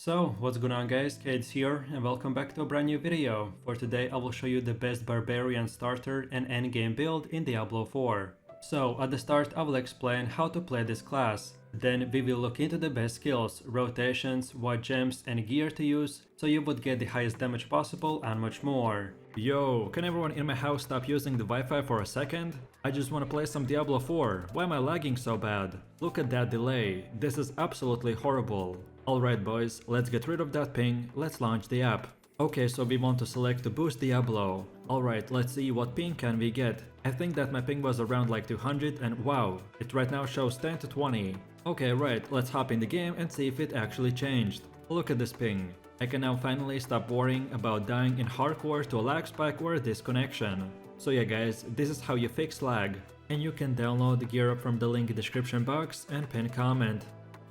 So, what's going on guys, Kades here, and welcome back to a brand new video. For today I will show you the best Barbarian starter and endgame build in Diablo 4. So, at the start I will explain how to play this class. Then we will look into the best skills, rotations, what gems and gear to use, so you would get the highest damage possible and much more. Yo, can everyone in my house stop using the Wi-Fi for a second? I just wanna play some Diablo 4, why am I lagging so bad? Look at that delay, this is absolutely horrible. Alright boys, let's get rid of that ping, let's launch the app. Okay, so we want to select to boost Diablo. Alright, let's see what ping can we get. I think that my ping was around like 200 and wow, it right now shows 10 to 20. Okay, right, let's hop in the game and see if it actually changed. Look at this ping. I can now finally stop worrying about dying in hardcore to a lag spike or a disconnection. So yeah guys, this is how you fix lag. And you can download the gear up from the link in the description box and pinned comment.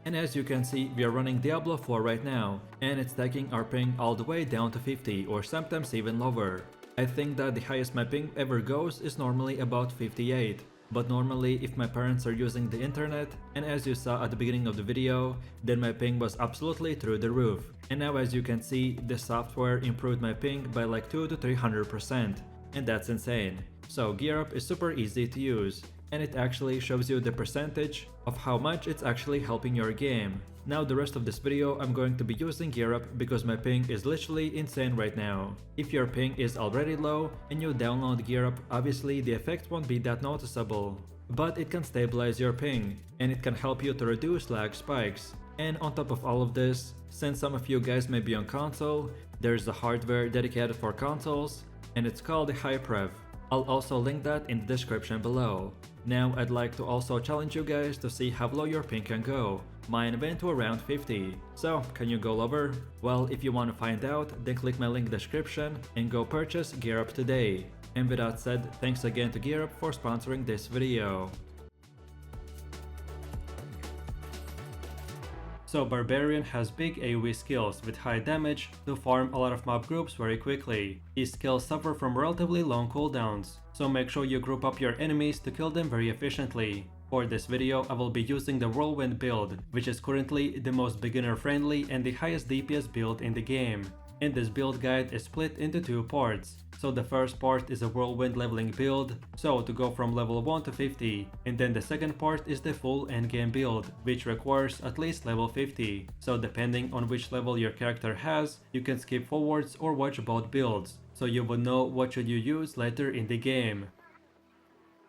And as you can see, we are running Diablo 4 right now, and it's taking our ping all the way down to 50 or sometimes even lower. I think that the highest my ping ever goes is normally about 58. But normally if my parents are using the internet, and as you saw at the beginning of the video, then my ping was absolutely through the roof. And now as you can see, the software improved my ping by like 2 to 300%, and that's insane. So Gear Up is super easy to use, and it actually shows you the percentage of how much it's actually helping your game. Now the rest of this video I'm going to be using Gear Up because my ping is literally insane right now. If your ping is already low and you download Gear Up, obviously the effect won't be that noticeable. But it can stabilize your ping, and it can help you to reduce lag spikes. And on top of all of this, since some of you guys may be on console, there's a hardware dedicated for consoles, and it's called the Hyprev. I'll also link that in the description below. Now I'd like to also challenge you guys to see how low your ping can go. Mine went to around 50. So, can you go lower? Well, if you want to find out, then click my link in the description and go purchase Gear Up today. And with that said, thanks again to Gear Up for sponsoring this video. So Barbarian has big AoE skills with high damage to farm a lot of mob groups very quickly. These skills suffer from relatively long cooldowns, so make sure you group up your enemies to kill them very efficiently. For this video I will be using the whirlwind build, which is currently the most beginner friendly and the highest DPS build in the game. And this build guide is split into two parts. So the first part is a whirlwind leveling build, so to go from level 1 to 50, and then the second part is the full endgame build, which requires at least level 50, so depending on which level your character has, you can skip forwards or watch both builds, so you would know what should you use later in the game.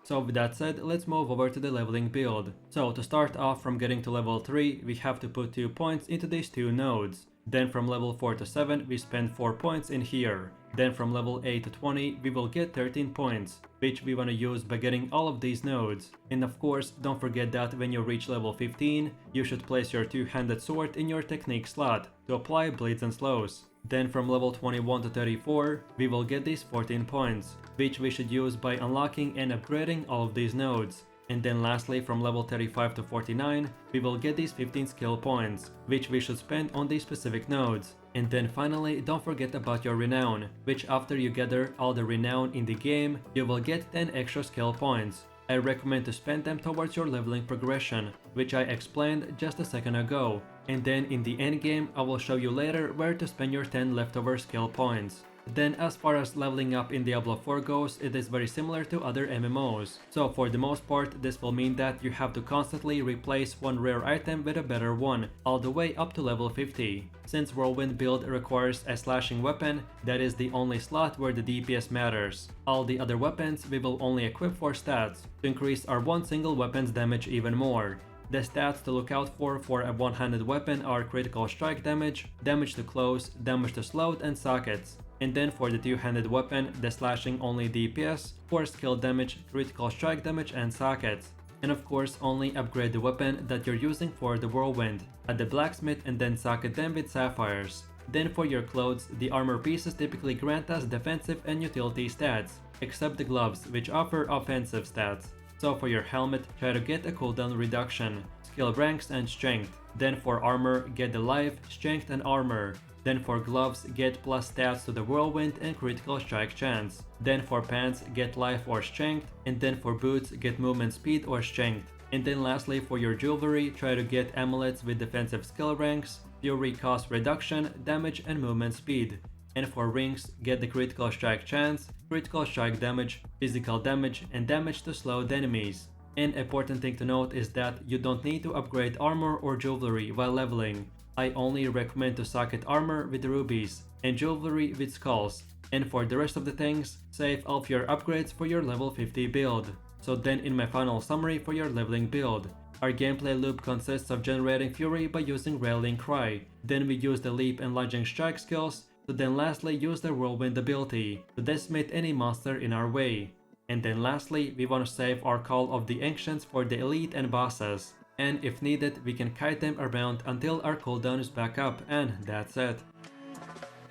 So with that said, let's move over to the leveling build. So to start off from getting to level 3, we have to put 2 points into these two nodes. Then from level 4 to 7 we spend 4 points in here. Then from level 8 to 20 we will get 13 points, which we want to use by getting all of these nodes. And of course, don't forget that when you reach level 15, you should place your two-handed sword in your technique slot to apply bleeds and slows. Then from level 21 to 34, we will get these 14 points, which we should use by unlocking and upgrading all of these nodes. And then lastly, from level 35 to 49, we will get these 15 skill points, which we should spend on these specific nodes. And then finally, don't forget about your renown, which after you gather all the renown in the game, you will get 10 extra skill points. I recommend to spend them towards your leveling progression, which I explained just a second ago. And then in the endgame, I will show you later where to spend your 10 leftover skill points. Then as far as leveling up in Diablo 4 goes, it is very similar to other MMOs. So for the most part, this will mean that you have to constantly replace one rare item with a better one, all the way up to level 50. Since Whirlwind build requires a slashing weapon, that is the only slot where the DPS matters. All the other weapons we will only equip for stats, to increase our one single weapon's damage even more. The stats to look out for a one-handed weapon are critical strike damage, damage to close, damage to slowed and sockets. And then for the two-handed weapon, the slashing only DPS, for skill damage, critical strike damage and sockets. And of course only upgrade the weapon that you're using for the whirlwind at the blacksmith and then socket them with sapphires. Then for your clothes, the armor pieces typically grant us defensive and utility stats, except the gloves which offer offensive stats. So for your helmet, try to get a cooldown reduction, skill ranks and strength. Then for armor, get the life, strength and armor. Then for gloves, get plus stats to the whirlwind and critical strike chance. Then for pants, get life or strength. And then for boots, get movement speed or strength. And then lastly, for your jewelry, try to get amulets with defensive skill ranks, Fury cost reduction, damage and movement speed. And for rings, get the critical strike chance, critical strike damage, physical damage, and damage to slowed enemies. An important thing to note is that you don't need to upgrade armor or jewelry while leveling. I only recommend to socket armor with rubies and jewelry with skulls, and for the rest of the things, save all of your upgrades for your level 50 build. So then in my final summary for your leveling build, our gameplay loop consists of generating fury by using Rallying Cry, then we use the leap and lunging strike skills, to then lastly use the whirlwind ability to decimate any monster in our way. And then lastly, we want to save our Call of the Ancients for the elite and bosses, and if needed we can kite them around until our cooldown is back up, and that's it.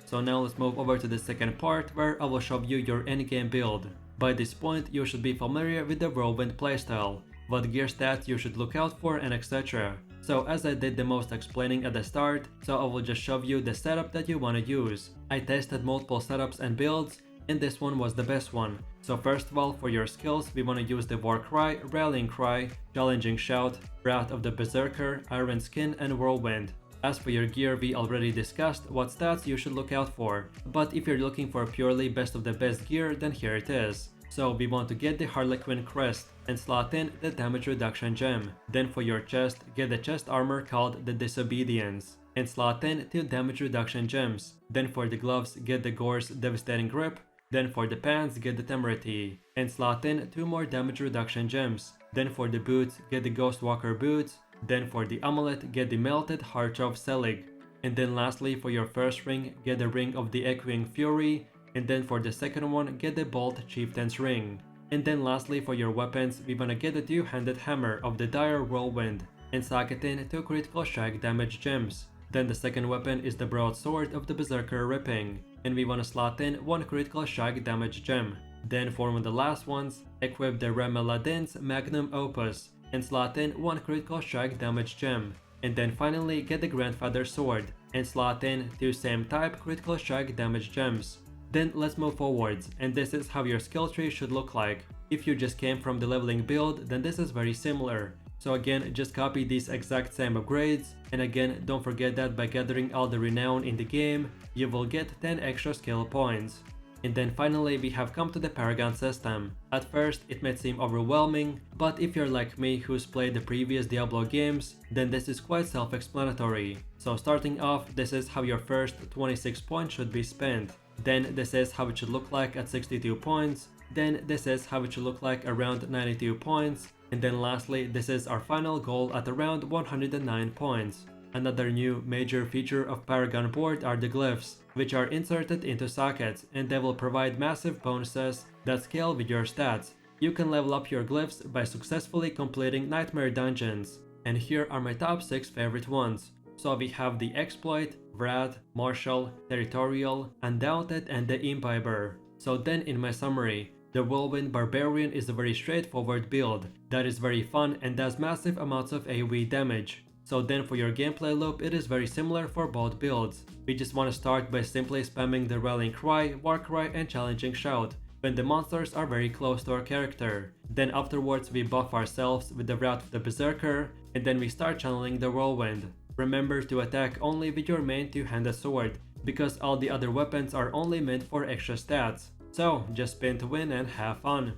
So now let's move over to the second part where I will show you your endgame build. By this point you should be familiar with the whirlwind playstyle, what gear stats you should look out for and etc. So as I did the most explaining at the start, so I will just show you the setup that you want to use. I tested multiple setups and builds, and this one was the best one. So first of all, for your skills we want to use the War Cry, Rallying Cry, Challenging Shout, Wrath of the Berserker, Iron Skin and Whirlwind. As for your gear, we already discussed what stats you should look out for, but if you're looking for purely best of the best gear, then here it is. So we want to get the Harlequin crest and slot in the damage reduction gem. Then for your chest, get the chest armor called the Disobedience and slot in 2 damage reduction gems. Then for the gloves, get the Gore's Devastating Grip. Then for the pants, get the Temerity and slot in 2 more damage reduction gems. Then for the boots, get the Ghostwalker boots. Then for the amulet, get the Melted Heart of Selig. And then lastly for your first ring, get the Ring of the Echoing Fury. And then for the second one, get the Bolt Chieftain's Ring. And then lastly for your weapons, we wanna get the two-handed hammer of the Dire Whirlwind and socket in 2 critical strike damage gems. Then the second weapon is the broadsword of the Berserker Ripping, and we wanna slot in 1 critical strike damage gem. Then for one of the last ones, equip the Remeladin's Magnum Opus and slot in 1 critical strike damage gem. And then finally get the Grandfather Sword and slot in 2 same type critical strike damage gems. Then let's move forwards, and this is how your skill tree should look like. If you just came from the leveling build, then this is very similar. So again, just copy these exact same upgrades, and again, don't forget that by gathering all the renown in the game, you will get 10 extra skill points. And then finally we have come to the paragon system. At first it might seem overwhelming, but if you're like me who's played the previous Diablo games, then this is quite self-explanatory. So starting off, this is how your first 26 points should be spent. Then this is how it should look like at 62 points. Then this is how it should look like around 92 points. And then lastly, this is our final goal at around 109 points. Another new major feature of Paragon board are the glyphs, which are inserted into sockets, and they will provide massive bonuses that scale with your stats. You can level up your glyphs by successfully completing nightmare dungeons. And here are my top 6 favorite ones. So we have the Exploit, Vrad, Martial, Territorial, Undaunted and the Imbiber. So then in my summary, the Whirlwind Barbarian is a very straightforward build that is very fun and does massive amounts of AoE damage. So then for your gameplay loop, it is very similar for both builds. We just want to start by simply spamming the Rallying Cry, War Cry and Challenging Shout when the monsters are very close to our character. Then afterwards we buff ourselves with the Wrath of the Berserker, and then we start channeling the Whirlwind. Remember to attack only with your main two-handed sword, because all the other weapons are only meant for extra stats. So just spin to win and have fun.